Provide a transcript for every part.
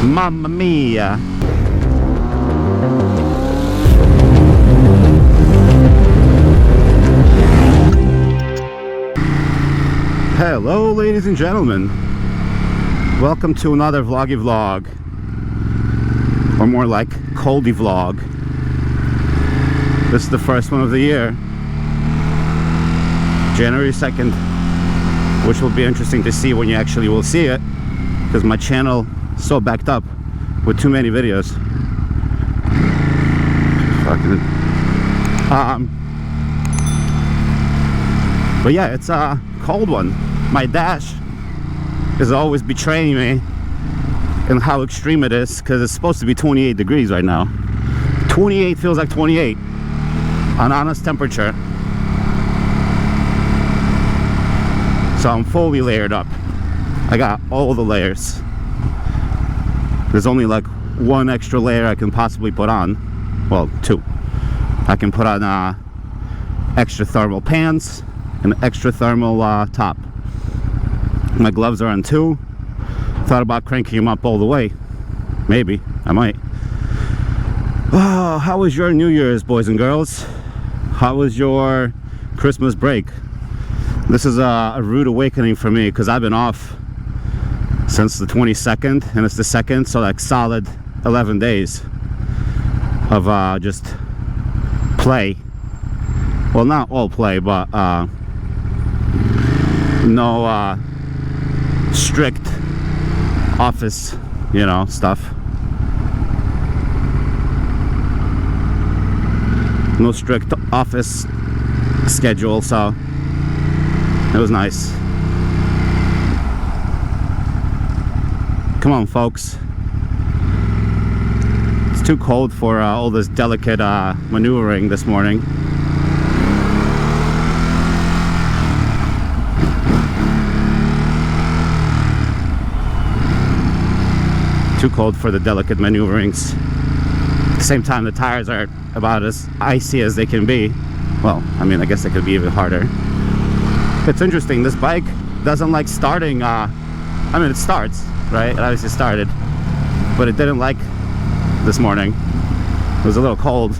Mamma mia. Hello ladies and gentlemen. Welcome to another vloggy vlog. Or more like coldy vlog. This is the first one of the year. January 2nd. Which will be interesting to see when you actually will see it. Because my channel is so backed up with too many videos. But yeah, it's a cold one. My dash is always betraying me in how extreme it is, because it's supposed to be 28 degrees right now. 28 feels like 28 on honest temperature. So I'm fully layered up. I got all the layers. There's only like one extra layer I can possibly put on. Well, two. I can put on extra thermal pants and extra thermal top. My gloves are on too. Thought about cranking them up all the way. Maybe. I might. Oh, how was your New Year's, boys and girls? How was your Christmas break? This is a rude awakening for me because I've been off since the 22nd, and it's the 2nd, so like solid 11 days of just play. Well, not all play, but no strict office, you know, stuff. No strict office schedule, so it was nice. Come on, folks. It's too cold for all this delicate maneuvering this morning. Too cold for the delicate maneuverings. At the same time, the tires are about as icy as they can be. Well, I mean, I guess they could be even harder. It's interesting, this bike doesn't like starting. I mean, it starts, right? It obviously started, but it didn't like this morning. It was a little cold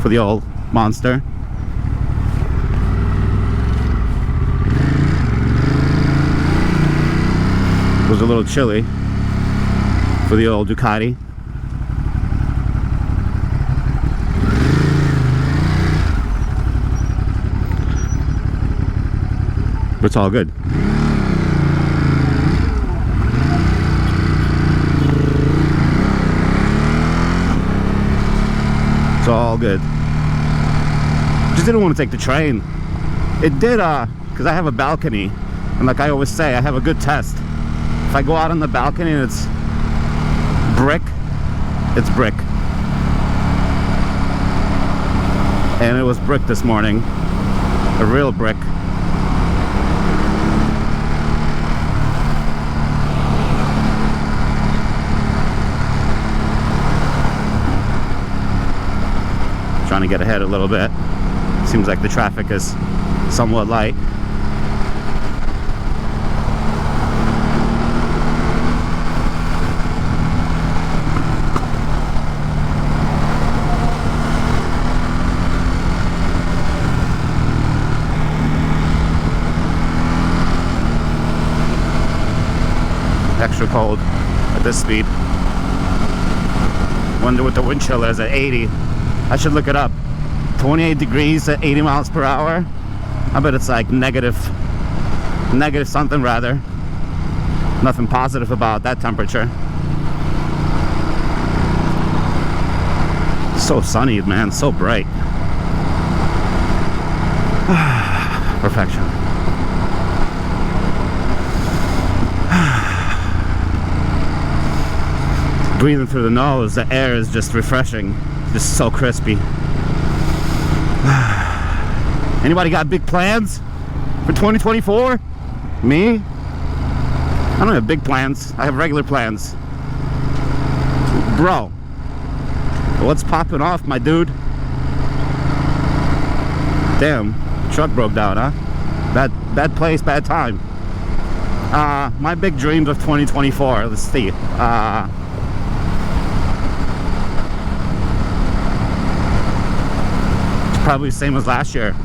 for the old monster. It was a little chilly for the old Ducati. But it's all good. It's all good. Just didn't want to take the train. It did, because I have a balcony. And like I always say, I have a good test. If I go out on the balcony and it's brick, it's brick. And it was brick this morning. A real brick. Trying to get ahead a little bit. Seems like the traffic is somewhat light. Extra cold at this speed. Wonder what the wind chill is at 80. I should look it up. 28 degrees at 80 miles per hour. I bet it's like negative something rather. Nothing positive about that temperature. So sunny, man, so bright. Perfection. Breathing through the nose, the air is just refreshing. Just so crispy. Anybody got big plans for 2024? Me? I don't have big plans. I have regular plans. Bro, what's popping off, my dude? Damn, truck broke down, huh? Bad place, bad time. My big dreams of 2024. Let's see. Probably the same as last year.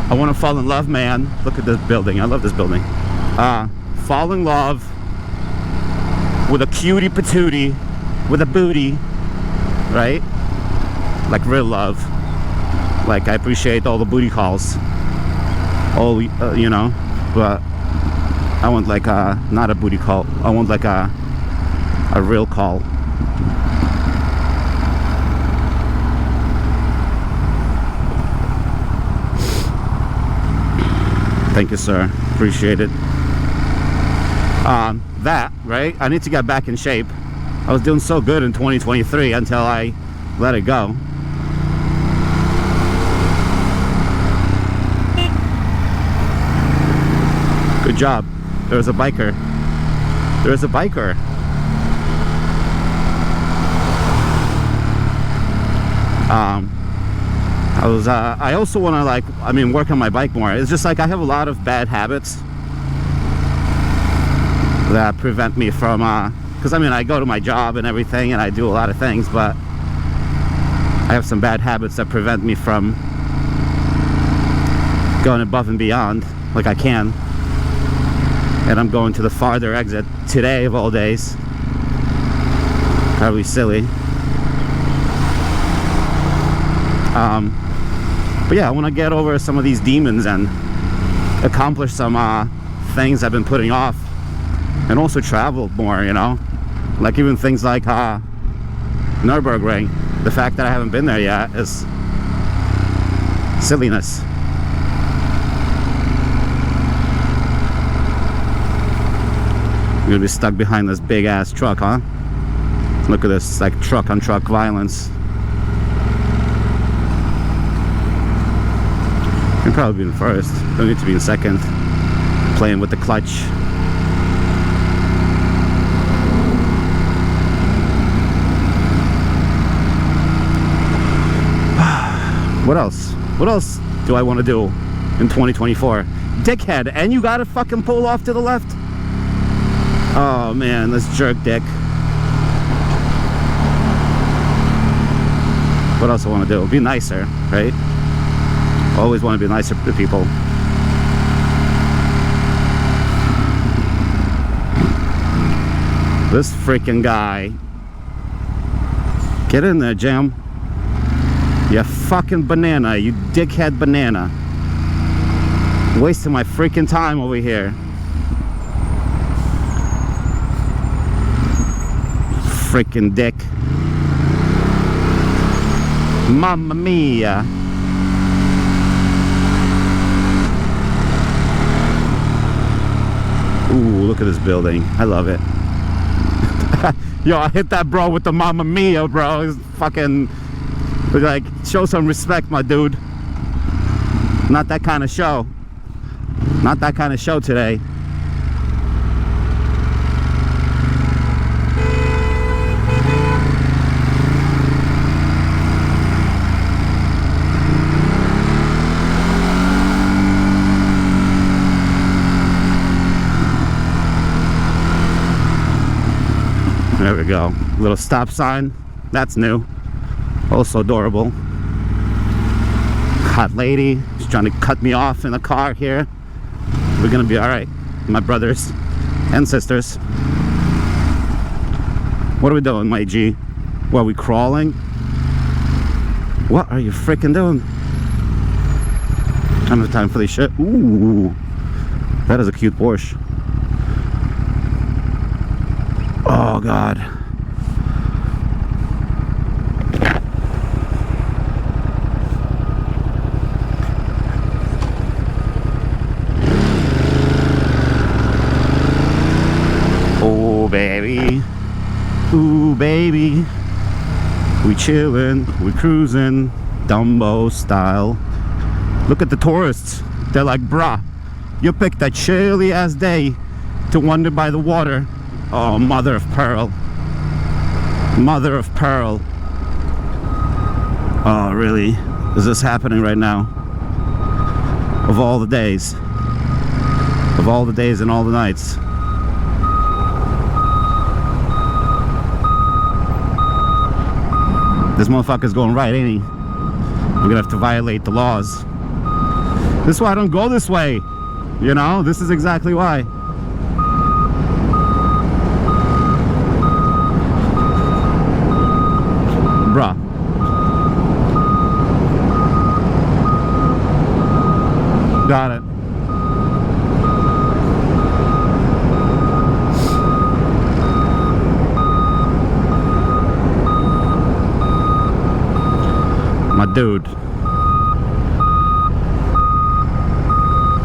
I want to fall in love, man. Look at this building. I love this building. Fall in love with a cutie patootie, with a booty, right? Like real love. Like I appreciate all the booty calls. All you know, but I want like not a booty call. I want like a real call. Thank you, sir. Appreciate it. That, right? I need to get back in shape. I was doing so good in 2023 until I let it go. Good job. There's a biker. There's a biker. I also want to work on my bike more. It's just like I have a lot of bad habits that prevent me from, because I go to my job and everything and I do a lot of things, but I have some bad habits that prevent me from going above and beyond like I can. And I'm going to the farther exit today of all days. Probably silly. But yeah, I want to get over some of these demons and accomplish some things I've been putting off, and also travel more, you know, like even things like Nürburgring. The fact that I haven't been there yet is silliness. I'm gonna be stuck behind this big ass truck, huh? Look at this, like truck on truck violence. Can probably be in first. Don't need to be in second. Playing with the clutch. What else? What else do I want to do in 2024? Dickhead, and you gotta fucking pull off to the left? Oh man, this jerk dick. What else I want to do? Be nicer, right? Always want to be nicer to people. This freaking guy. Get in there, Jam. You fucking banana, you dickhead banana. Wasting my freaking time over here. Freaking dick. Mamma mia. Ooh, look at this building. I love it. Yo, I hit that bro with the Mamma Mia, bro. It's fucking, like, show some respect, my dude. Not that kind of show. Not that kind of show today. There we go. Little stop sign. That's new. Also adorable. Hot lady. She's trying to cut me off in the car here. We're gonna be alright. My brothers and sisters. What are we doing, my G? What, are we crawling? What are you freaking doing? I don't have time for this shit. Ooh. That is a cute Porsche. Oh God. Oh baby. Ooh baby. We chillin', we cruising, Dumbo style. Look at the tourists. They're like, bruh, you picked a chilly ass day to wander by the water. Oh, mother of pearl. Mother of pearl. Oh, really? Is this happening right now? Of all the days. Of all the days and all the nights. This motherfucker's going right, ain't he? gonna have to violate the laws. This is why I don't go this way. You know, this is exactly why. Bruh. Got it. My dude.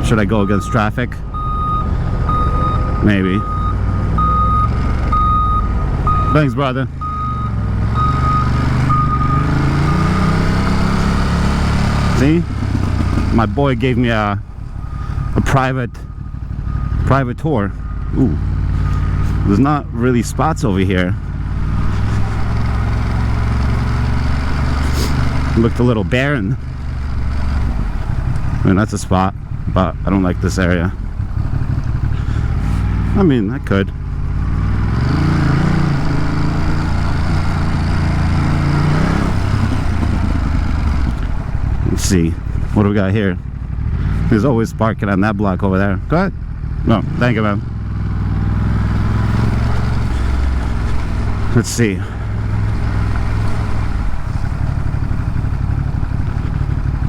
Should I go against traffic? Maybe. Thanks, brother. See? My boy gave me a private tour. Ooh. There's not really spots over here. Looked a little barren. I mean, that's a spot, but I don't like this area. I mean, I could. Let's see. What do we got here? There's always parking on that block over there. Go ahead. No, thank you, man. Let's see.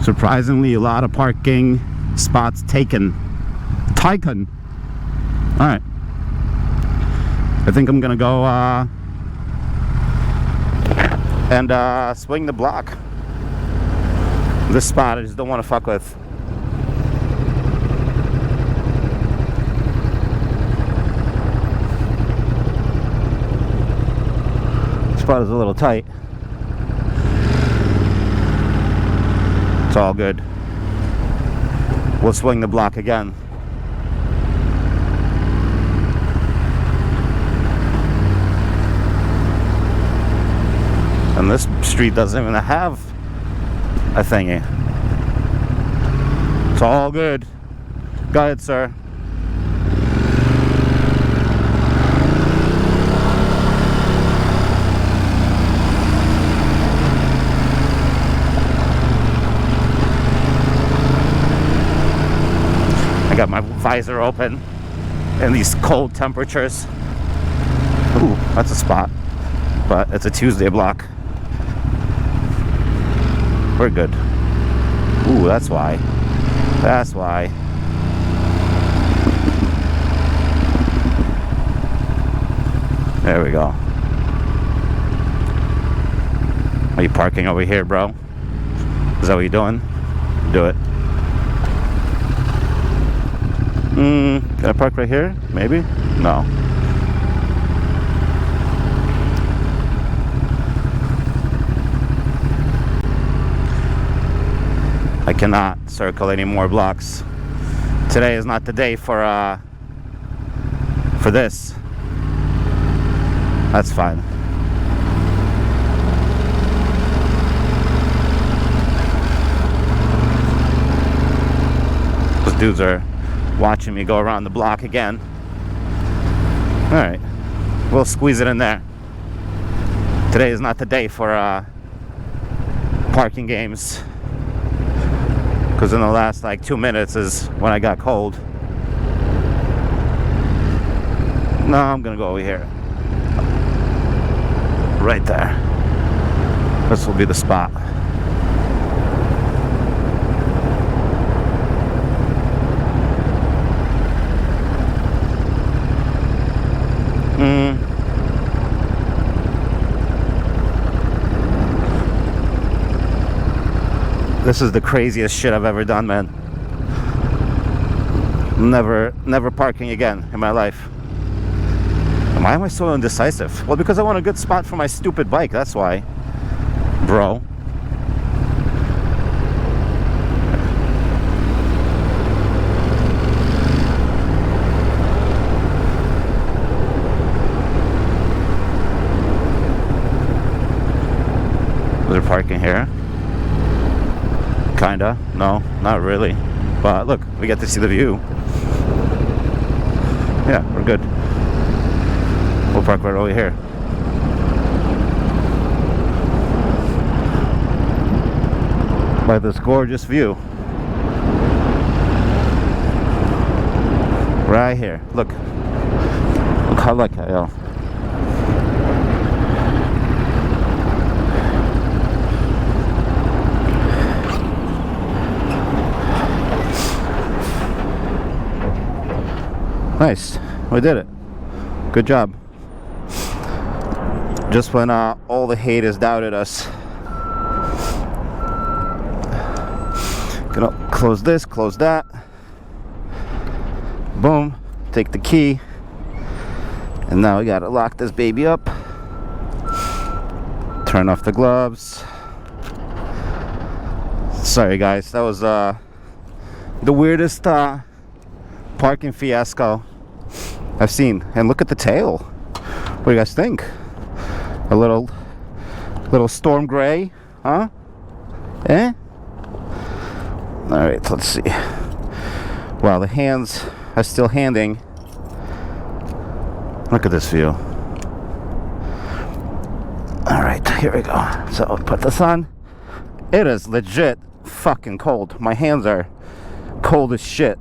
Surprisingly, a lot of parking spots taken. Taken. All right. I think I'm gonna go and swing the block. This spot I just don't want to fuck with. This spot is a little tight. It's all good. We'll swing the block again. And this street doesn't even have a thingy. It's all good. Go ahead, sir. I got my visor open in these cold temperatures. Ooh, that's a spot. But it's a Tuesday block. We're good. Ooh, that's why. That's why. There we go. Are you parking over here, bro? Is that what you're doing? Do it. Can I park right here? Maybe? No. I cannot circle any more blocks. Today is not the day for this. That's fine. Those dudes are watching me go around the block again. Alright, we'll squeeze it in there. Today is not the day for parking games, because in the last like 2 minutes is when I got cold. No, I'm gonna go over here. Right there. This will be the spot. This is the craziest shit I've ever done, man. Never parking again in my life. Why am I so indecisive? Well, because I want a good spot for my stupid bike, that's why. Bro. They're parking here. Kinda. No, not really. But look, we get to see the view. Yeah, we're good. We'll park right over here. by this gorgeous view. Right here. Look how lucky I am. Nice, we did it. Good job. Just when all the haters doubted us. Gonna close this, close that. Boom, take the key. And now we gotta lock this baby up. Turn off the gloves. Sorry guys, that was the weirdest parking fiasco I've seen. And look at the tail. What do you guys think? A little storm gray, huh? Eh? Alright, let's see. Wow, the hands are still handing. Look at this view. Alright, here we go. So I'll put this on. It is legit fucking cold. My hands are cold as shit.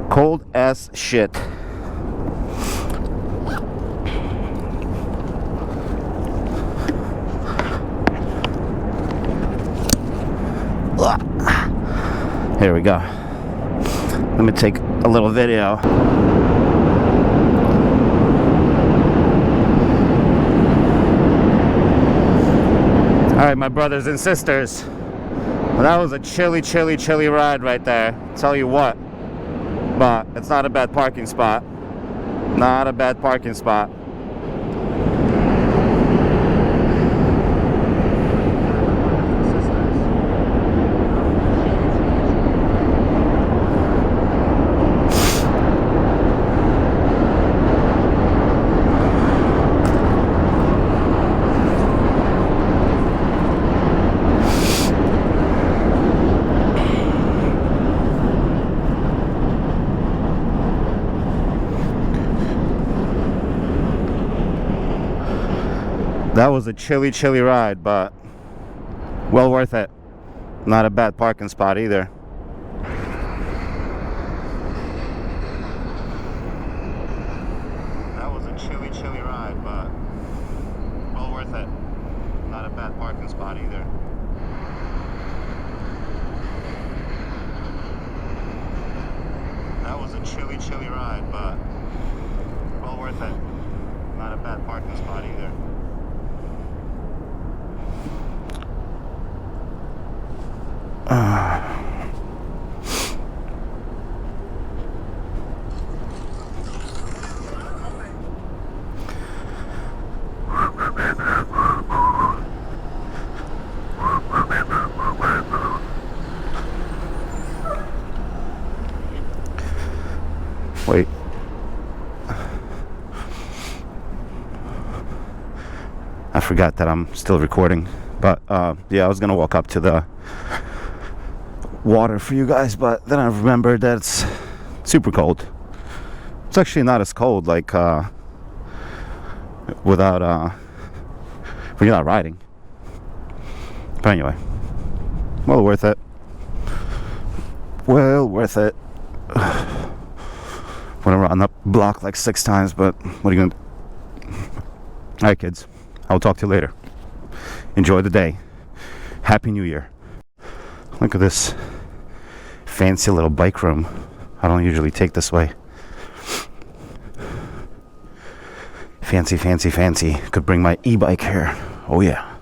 Cold as shit. Here we go. Let me take a little video. Alright, my brothers and sisters. Well, that was a chilly ride right there. Tell you what. But it's not a bad parking spot. Not a bad parking spot. That was a chilly ride, but well worth it. Not a bad parking spot either. That was a chilly ride, but well worth it. Not a bad parking spot either. That was a chilly ride, but well worth it. Not a bad parking spot either. Wait. I forgot that I'm still recording, but yeah, I was gonna walk up to the water for you guys, but then I remembered that it's super cold. It's actually not as cold like without when you're not riding. But anyway, well worth it. Well worth it. Went around the block like 6 times, but what are you gonna do? Alright kids, I'll talk to you later. Enjoy the day. Happy New Year. Look at this fancy little bike room. I don't usually take this way. Fancy. Could bring my e-bike here. Oh yeah.